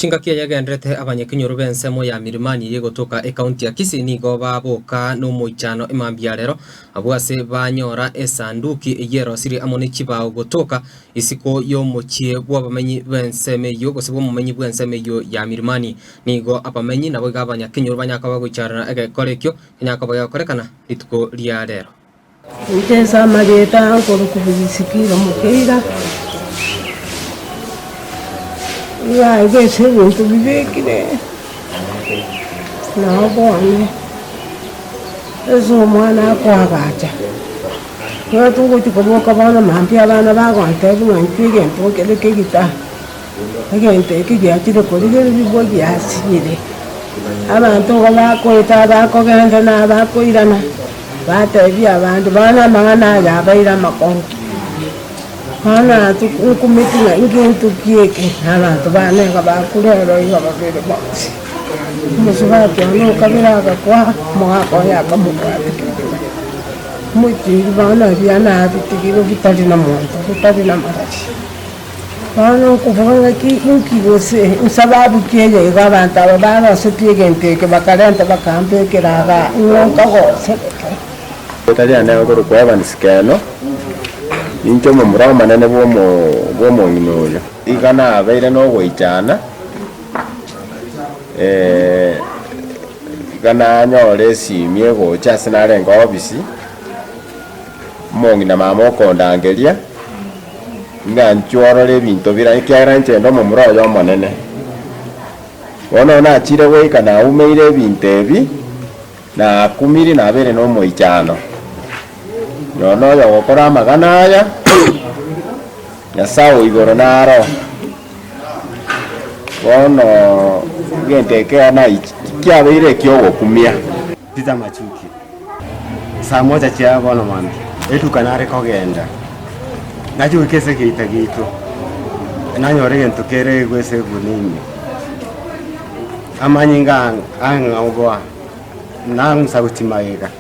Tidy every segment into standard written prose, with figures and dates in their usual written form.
Chingakia yagendrete abanyekinyoro bensemo ya mirimani yegotoka ekaunti ya Kisii nigo baboka no moichano emambiarero abwase banyora esanduki eyerosiri amone chibao gotoka isiko yo mochie bwabamenyi benseme yo gosebo mumenyi bwenseme yo ya mirimani nigo abamenyi nabo gabanyakinyoro banyaka bagocharana egekorekyo nyaka bagakorekana lituko lia rero Ntesa mageta nkoro kubisikira mukeira ya gese bintu bibekire na bone ezo mwana kwagacha yo tungo tikoboka bana mampi abana bagwante bumantige ntokele kegita agente kigiyatire koligere bibogi yasire abantu bakoita bakogenda na bakoirana batebi abantu bana mangana yabaira makongo hana tukumitinga ingintu kieke abantu banenga bakulero iba babere box musubati ono kabira kwa mwako yakamukati muti bana biana bitigiro bitali na muntu bitali na marachi bana kuvanga ki inkigose sababu kieye abantu abana sepigente ke bakalenta bakampe kiraga ngonka gose tali anayo ko kwa bansikano incho mumura manene bomo nginoyo igana abaire no goichana igana nyore simie gocha sinare ngobisi mongina mama kondangeria nganchoro le binto bira ikyara nchendo mumura yo manene na chire we kana umeire bintebi na kumiri na bere no moichano yono yo gukora magana aya nyasao igoro naro wono gente ke na ikiabeire kyo gokumia Peter Machuki saa moja chia bono mami etu kanare kogenda nacho kese keita gitu nanyore gento kere gwese bunini amanyinga anga ogoa nang sabutimaiga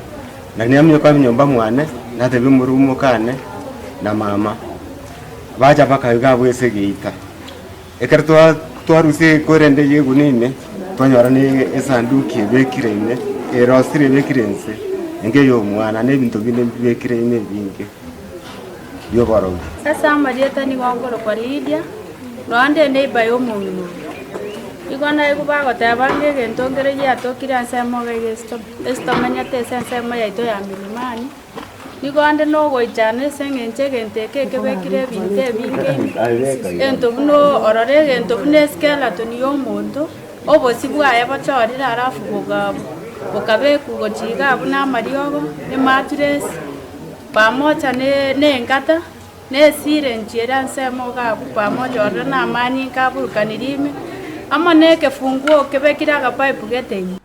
na nyamyo kwa nyomba mwane na tebi murumo kane na mama baja baka gabwese geita ekertwa twaruse korende yegunine twanyorane esanduki bekirene erosire bekirense nge yo mwana ne bintu bine bekirene binge yo baro sasa marieta ni ngongoro kwa Lydia rwande ne bayo mungu igona ikubago tabange gentongere ya tokira nsemo gesto esto manyate sensemo ya ito ya milimani nigonde no goichane sengenche genteke kebekire binte binge ento buno orore gento bune skela to niyo muntu obosibwa ya bachorira arafu bokabe kugochiga buna mariogo ne matres pamoja ne ngata ne sire njera nsemo gabu pamoja orona mani kabu kanirime ama ne kefunguo kebekira ga pipe getenyi